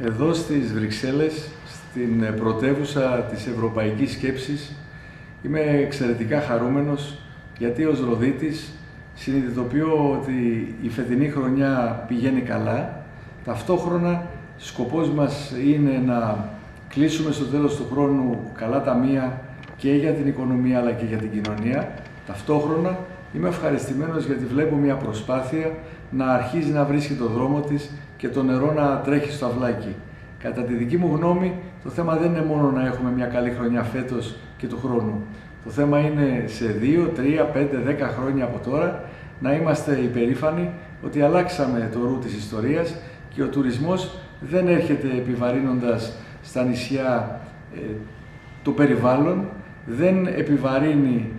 Εδώ στις Βρυξέλλες, στην πρωτεύουσα της ευρωπαϊκής σκέψης, είμαι εξαιρετικά χαρούμενος γιατί ως Ροδίτης συνειδητοποιώ ότι η φετινή χρονιά πηγαίνει καλά. Ταυτόχρονα σκοπός μας είναι να κλείσουμε στο τέλος του χρόνου καλά ταμεία και για την οικονομία αλλά και για την κοινωνία. Ταυτόχρονα είμαι ευχαριστημένος γιατί βλέπω μια προσπάθεια να αρχίζει να βρίσκει το δρόμο της και το νερό να τρέχει στο αυλάκι. Κατά τη δική μου γνώμη, το θέμα δεν είναι μόνο να έχουμε μια καλή χρονιά φέτος και του χρόνου. Το θέμα είναι σε 2, 3, 5, 10 χρόνια από τώρα να είμαστε υπερήφανοι ότι αλλάξαμε το ρου της ιστορίας και ο τουρισμός δεν έρχεται επιβαρύνοντας στα νησιά το περιβάλλον, δεν επιβαρύνει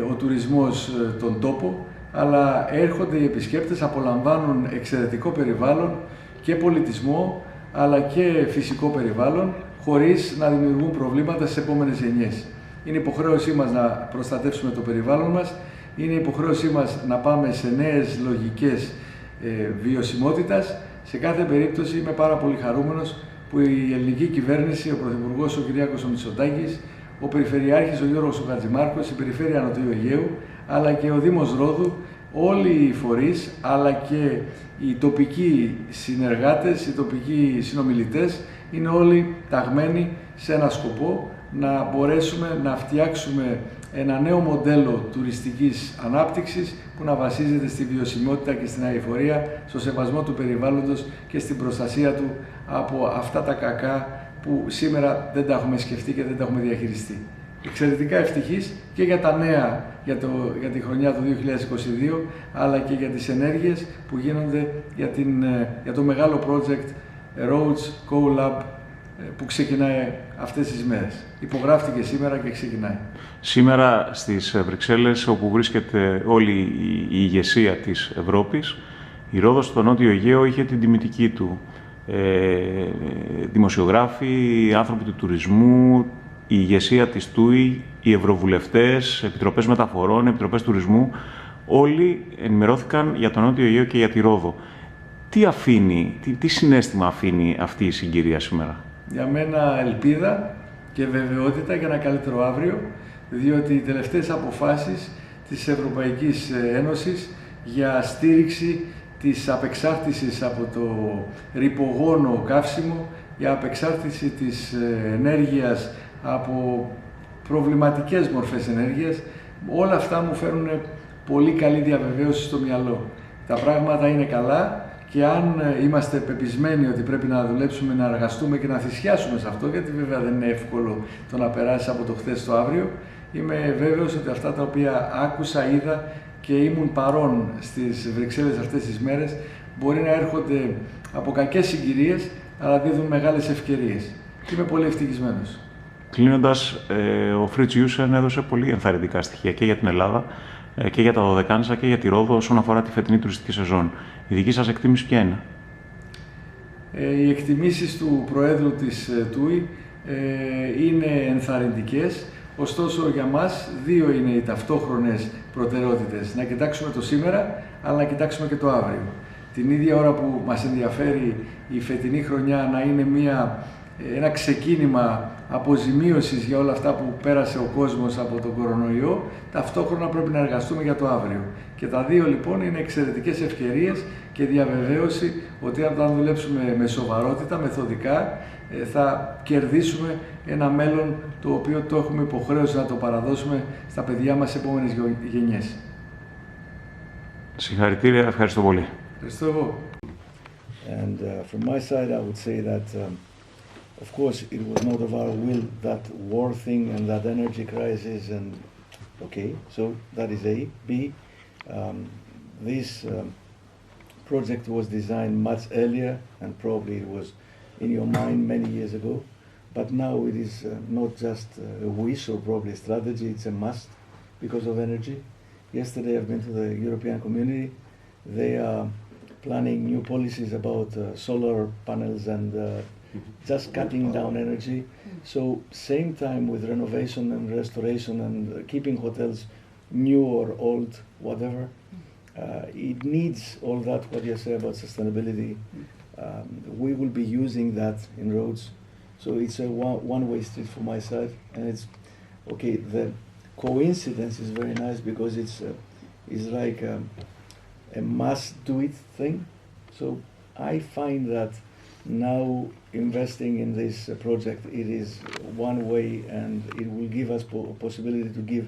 ο τουρισμός τον τόπο, αλλά έρχονται οι επισκέπτες, απολαμβάνουν εξαιρετικό περιβάλλον και πολιτισμό, αλλά και φυσικό περιβάλλον, χωρίς να δημιουργούν προβλήματα στις επόμενες γενιές. Είναι υποχρέωσή μας να προστατεύσουμε το περιβάλλον μας, είναι υποχρέωσή μας να πάμε σε νέες λογικές βιωσιμότητας. Σε κάθε περίπτωση είμαι πάρα πολύ χαρούμενος που η ελληνική κυβέρνηση, ο Πρωθυπουργός ο Κυριάκος Μητσοτάκης, ο Περιφερειάρχης ο Γιώργος Χατζημάρκος, η Περιφέρεια Νοτιού Αιγαίου, αλλά και ο Δήμος Ρόδου, όλοι οι φορείς, αλλά και οι τοπικοί συνεργάτες, οι τοπικοί συνομιλητές, είναι όλοι ταγμένοι σε ένα σκοπό να μπορέσουμε να φτιάξουμε ένα νέο μοντέλο τουριστικής ανάπτυξης που να βασίζεται στη βιωσιμότητα και στην αειφορία, στο σεβασμό του περιβάλλοντος και στην προστασία του από αυτά τα κακά που σήμερα δεν τα έχουμε σκεφτεί και δεν τα έχουμε διαχειριστεί. Εξαιρετικά ευτυχής και για τα νέα για τη χρονιά του 2022, αλλά και για τις ενέργειες που γίνονται για το μεγάλο project Rhodes Co-Lab που ξεκινάει αυτές τις μέρες. Υπογράφτηκε σήμερα και ξεκινάει. Σήμερα στις Βρυξέλλες, όπου βρίσκεται όλη η ηγεσία της Ευρώπης, η Ρόδος στο Νότιο Αιγαίο είχε την τιμητική του. Δημοσιογράφοι, άνθρωποι του τουρισμού, η ηγεσία της ΤΟΥΗ, οι ευρωβουλευτές, επιτροπές μεταφορών, επιτροπές τουρισμού, όλοι ενημερώθηκαν για τον Νότιο Αιγαίο και για τη Ρόδο. Τι συναίσθημα αφήνει αυτή η συγκυρία σήμερα? Για μένα ελπίδα και βεβαιότητα για ένα καλύτερο αύριο, διότι οι τελευταίες αποφάσεις της Ευρωπαϊκής Ένωσης για στήριξη της απεξάρτησης από το ρυπογόνο καύσιμο, για απεξάρτηση της ενέργειας από προβληματικές μορφές ενέργειας, όλα αυτά μου φέρουν πολύ καλή διαβεβαίωση στο μυαλό. Τα πράγματα είναι καλά και αν είμαστε πεπισμένοι ότι πρέπει να δουλέψουμε, να εργαστούμε και να θυσιάσουμε σε αυτό, γιατί βέβαια δεν είναι εύκολο το να περάσει από το χθες στο αύριο, είμαι βέβαιος ότι αυτά τα οποία άκουσα, είδα και ήμουν παρόν στις Βρυξέλλες αυτές τις μέρες μπορεί να έρχονται από κακές συγκυρίες, αλλά δίδουν μεγάλες ευκαιρίες. Είμαι πολύ ευτυχισμένος. Κλείνοντας, ο Φριτς Ιούσεν έδωσε πολύ ενθαρρυντικά στοιχεία και για την Ελλάδα και για τα Δωδεκάνησα και για τη Ρόδο όσον αφορά τη φετινή τουριστική σεζόν. Η δική σας εκτίμηση ποια είναι? Οι εκτιμήσεις του Προέδρου της ΤΟΥΗ είναι ενθαρρυντικές, ωστόσο για μας δύο είναι οι ταυτόχρονες προτεραιότητες. Να κοιτάξουμε το σήμερα, αλλά να κοιτάξουμε και το αύριο. Την ίδια ώρα που μας ενδιαφέρει η φετινή χρονιά να είναι ένα ξεκίνημα αποζημίωσης για όλα αυτά που πέρασε ο κόσμος από τον κορονοϊό, ταυτόχρονα πρέπει να εργαστούμε για το αύριο. Και τα δύο λοιπόν είναι εξαιρετικές ευκαιρίες και διαβεβαίωση ότι αν δουλέψουμε με σοβαρότητα, μεθοδικά, θα κερδίσουμε ένα μέλλον το οποίο το έχουμε υποχρέωση να το παραδώσουμε στα παιδιά μας σε επόμενες γενιές. Συγχαρητήρια, ευχαριστώ πολύ. Ευχαριστώ εγώ. And from my side I would say that of course it was not of our will, that war thing and that energy crisis, and okay, so that is A. B, this project was designed much earlier and probably it was in your mind many years ago, but now it is not just a wish or probably a strategy, it's a must because of energy. Yesterday I've been to the European Community. They are planning new policies about solar panels and just cutting down energy. So same time with renovation and restoration and keeping hotels new or old, whatever, it needs all that what you say about sustainability we will be using that in Rhodes. So it's a one-way street for my side, and it's okay. The coincidence is very nice because it's like a must-do-it thing. So I find that now investing in this project, it is one way, and it will give us possibility to give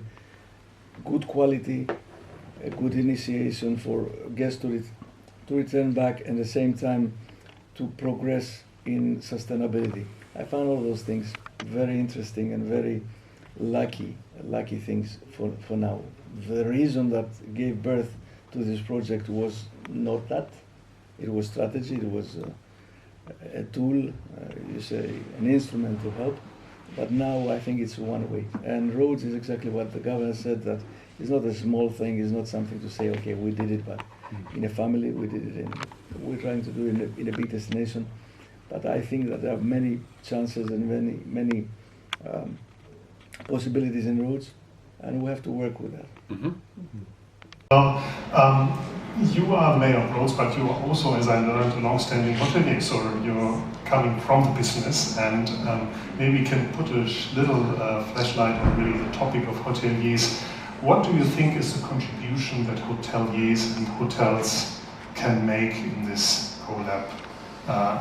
good quality, a good initiation for guests to return back, and at the same time to progress in sustainability. I found all those things very interesting and very lucky things for now. The reason that gave birth to this project was not that. It was strategy, it was a tool, you say an instrument to help, but now I think it's one way. And Rhodes is exactly what the governor said, that it's not a small thing, it's not something to say, okay, we did it, but in a family, we did it we're trying to do it in a big destination. But I think that there are many chances and many possibilities in Rhodes, and we have to work with that. Mm-hmm. Well, you are mayor of Rhodes, but you are also, as I learned, a long-standing hotelier, so you're coming from the business, and maybe we can put a little flashlight on really the topic of hoteliers. What do you think is the contribution that hoteliers and hotels can make in this CoLab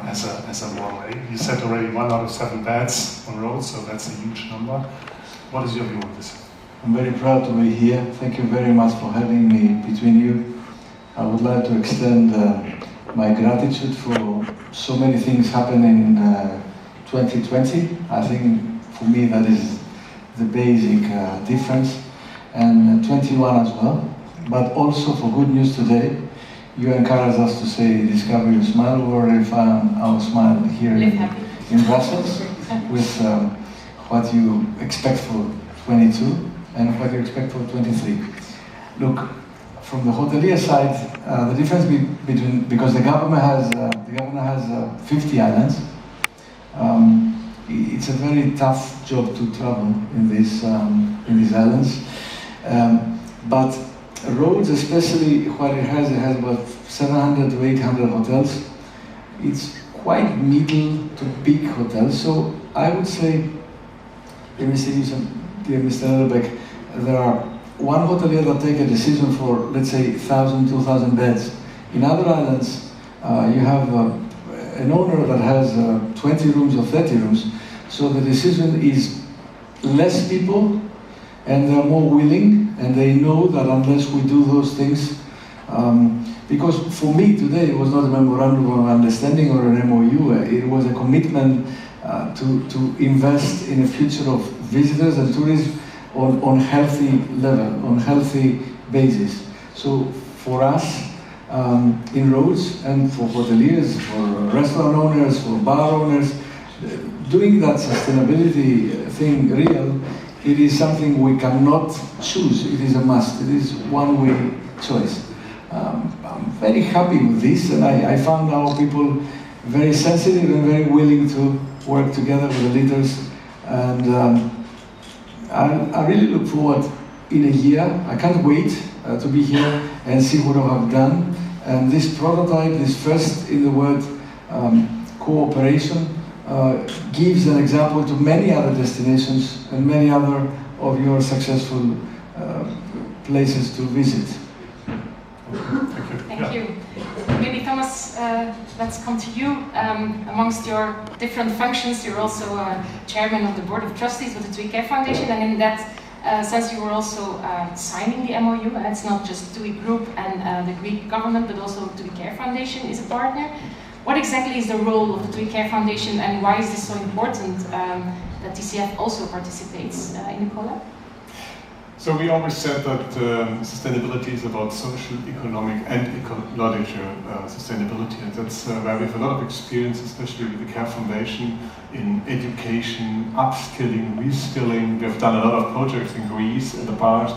as a model? You said already 1 out of 7 beds on Rhodes, so that's a huge number. What is your view on this? I'm very proud to be here. Thank you very much for having me between you. I would like to extend my gratitude for so many things happening in 2020. I think for me that is the basic difference, and 21 as well. But also for good news today, you encourage us to say discover your smile. We already found our smile here in Brussels with what you expect for 22 and what you expect for 23. Look, from the hotelier side, the difference between, because the governor has 50 islands, it's a very tough job to travel in these islands. But Rhodes, especially what it has about 700 to 800 hotels. It's quite middle to big hotels. So I would say, dear Mr. Elbeck, there are one hotelier that take a decision for, let's say, 1,000, 2,000 beds. In other islands, you have an owner that has 20 rooms or 30 rooms. So the decision is less people, and they're more willing, and they know that unless we do those things, because for me today it was not a memorandum of understanding or an MOU, it was a commitment to invest in a future of visitors and tourism on healthy level, on healthy basis. So for us in Rhodes, and for hoteliers, for restaurant owners, for bar owners, doing that sustainability thing real, it is something we cannot choose. It is a must. It is one-way choice. I'm very happy with this, and I found our people very sensitive and very willing to work together with the leaders. And I really look forward in a year. I can't wait to be here and see what I have done. And this prototype, this first in the world cooperation, gives an example to many other destinations and many other of your successful places to visit. Thank you. Maybe Thomas, let's come to you. Amongst your different functions, you're also chairman of the board of trustees with the TUI Care Foundation, and in that sense you were also signing the MOU, and it's not just TUI Group and the Greek government, but also TUI Care Foundation is a partner. What exactly is the role of the TUI Care Foundation, and why is this so important that TCF also participates in the CoLab? So we always said that sustainability is about social, economic and ecological sustainability, and that's where we have a lot of experience, especially with the Care Foundation, in education, upskilling, reskilling. We have done a lot of projects in Greece in the past,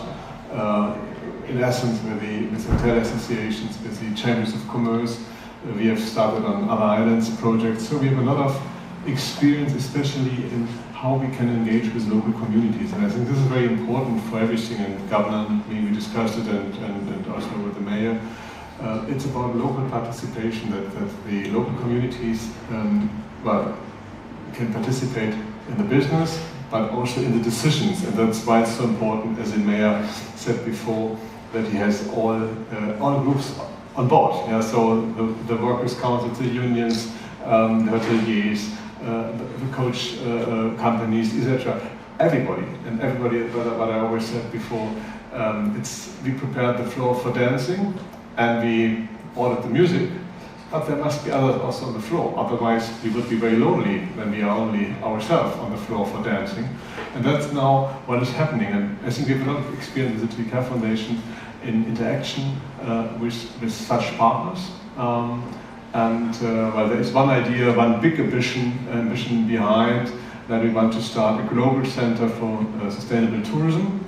in essence with hotel associations, with the chambers of commerce. We have started on other islands projects, so we have a lot of experience, especially in how we can engage with local communities. And I think this is very important for everything, and government, we discussed it and also with the mayor. it's about local participation, that the local communities can participate in the business, but also in the decisions, and that's why it's so important, as the mayor said before, that he has all groups on board. Yeah, so the workers' council, the unions, the hoteliers, the coach companies, etc. Everybody, what I always said before, we prepared the floor for dancing, and we ordered the music, but there must be others also on the floor, otherwise we would be very lonely when we are only ourselves on the floor for dancing. And that's now what is happening, and I think we have a lot of experience with the TWK Foundation in interaction with such partners. Well, there is one idea, one big ambition behind, that we want to start a global center for sustainable tourism.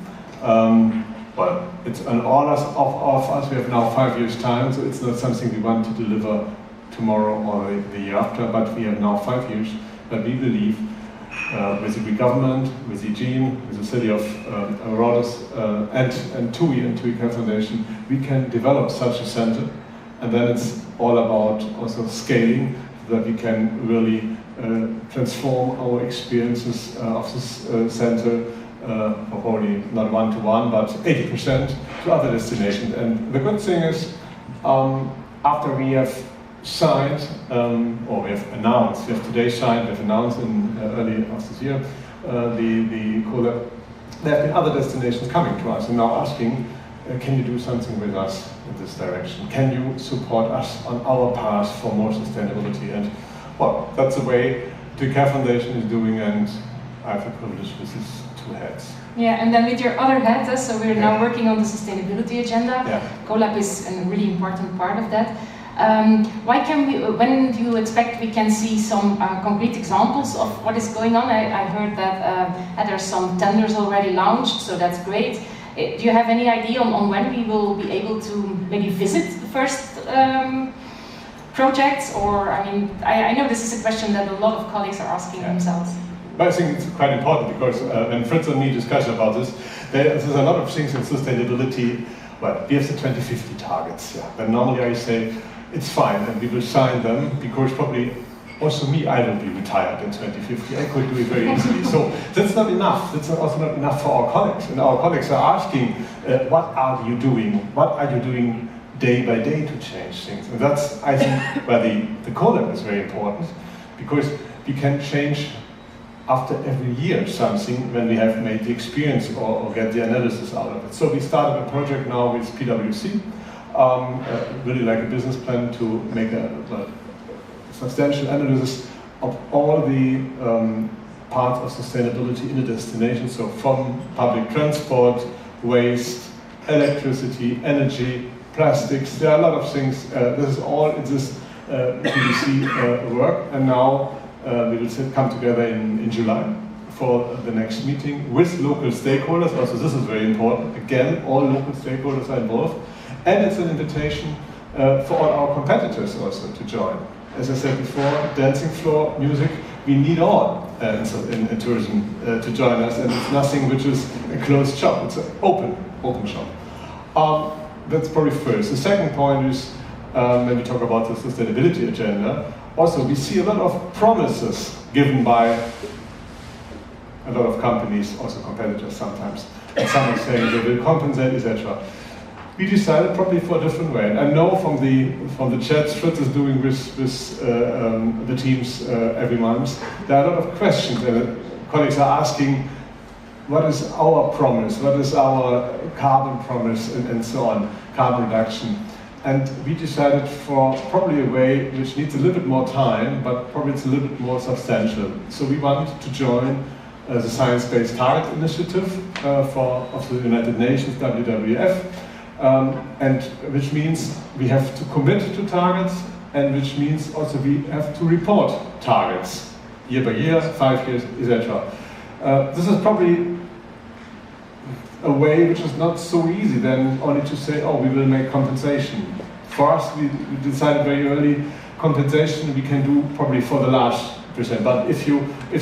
Well, it's an order of us. We have now 5 years' time, so it's not something we want to deliver tomorrow or the year after, but we have now 5 years. But we believe with the Greek government, with Eugene, with the city of Rhodes, and TUI and TWK Foundation, we can develop such a center. And then it's all about also scaling, so that we can really transform our experiences of this center, probably not 1-to-1, but 80% to other destinations. And the good thing is, after we have signed, or we have announced, we have today signed, we have announced in early of this year, the Co-Lab, there have been other destinations coming to us and now asking, can you do something with us in this direction? Can you support us on our path for more sustainability? And well, that's the way the TWK Foundation is doing, and I have the privilege with these two hats. Yeah, and then with your other hat, so we're now working on the sustainability agenda. Yeah. Co-Lab is a really important part of that. When do you expect we can see some concrete examples of what is going on? I heard that there are some tenders already launched, so that's great. Do you have any idea on when we will be able to maybe visit the first projects? Or, I mean, I know this is a question that a lot of colleagues are asking themselves. But I think it's quite important, because when Fritz and me discuss about this, there's a lot of things in sustainability. Well, we have the 2050 targets, but normally I say it's fine, and we will sign them, because probably also me, I will be retired in 2050. I could do it very easily. So that's not enough. That's also not enough for our colleagues. And our colleagues are asking, what are you doing? What are you doing day by day to change things? And that's, I think, where the Co-Lab is very important, because we can change after every year something when we have made the experience or get the analysis out of it. So we started a project now with PwC, really like a business plan to make a substantial analysis of all the parts of sustainability in a destination. So from public transport, waste, electricity, energy, plastics, there are a lot of things. This is all in this PwC work, and now we will come together in July for the next meeting with local stakeholders. Also, this is very important. Again, all local stakeholders are involved. And it's an invitation for all our competitors also to join. As I said before, dancing floor, music, we need all in tourism to join us, and it's nothing which is a closed shop, it's an open shop. That's probably first. The second point is, when we talk about the sustainability agenda, also we see a lot of promises given by a lot of companies, also competitors sometimes, and some are saying they will compensate, etc. We decided probably for a different way. And I know from the chats Fritz is doing with the teams every month, there are a lot of questions, and colleagues are asking, what is our promise? What is our carbon promise, and so on, carbon reduction? And we decided for probably a way which needs a little bit more time, but probably it's a little bit more substantial. So we want to join the Science Based Target Initiative of the United Nations, WWF. And which means we have to commit to targets, and which means also we have to report targets year by year, 5 years, etc. This is probably a way which is not so easy then only to say, oh, we will make compensation. For us, we decided very early, compensation we can do probably for the last But if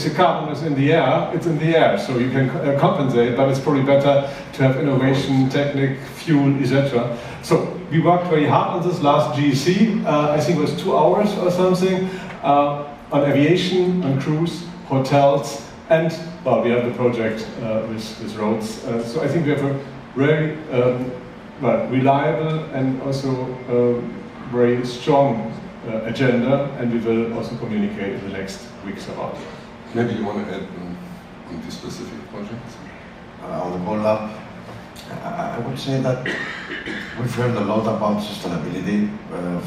the carbon is in the air, it's in the air, so you can compensate, but it's probably better to have innovation, technique, fuel, etc. So we worked very hard on this last GEC, I think it was 2 hours or something, on aviation, on cruise, hotels, and well, we have the project with Rhodes. So I think we have a very reliable and also very strong agenda, and we will also communicate in the next weeks about it. Maybe you want to add on this specific project? On the Co-Lab, I would say that we've heard a lot about sustainability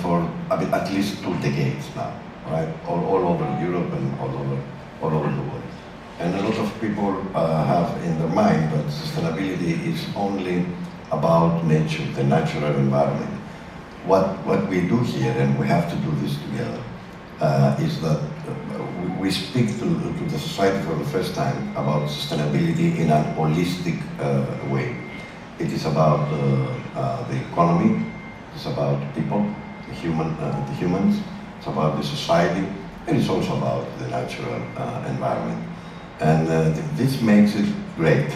for at least 2 decades now, right? All over Europe and all over the world. And a lot of people have in their mind that sustainability is only about nature, the natural environment. What we do here, and we have to do this together, is that we speak to the society for the first time about sustainability in an holistic way. It is about the economy, it's about people, the humans, it's about the society, and it's also about the natural environment. And this makes it great.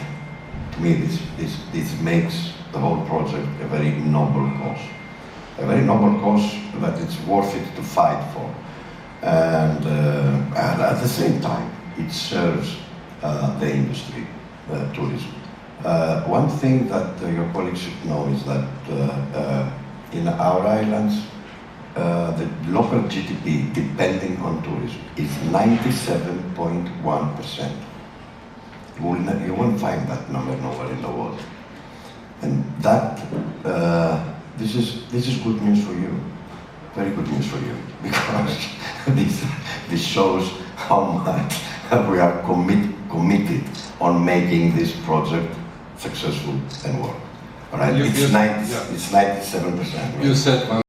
To me, this makes the whole project a very noble cause. A very noble cause that it's worth it to fight for. And at the same time, it serves the industry, tourism. One thing that your colleagues should know is that in our islands, the local GDP, depending on tourism, is 97.1%. You won't find that number nowhere in the world. And that, this is good news for you, very good news for you, because this shows how much we are committed on making this project successful and work. All right, it's 97%. Right? You said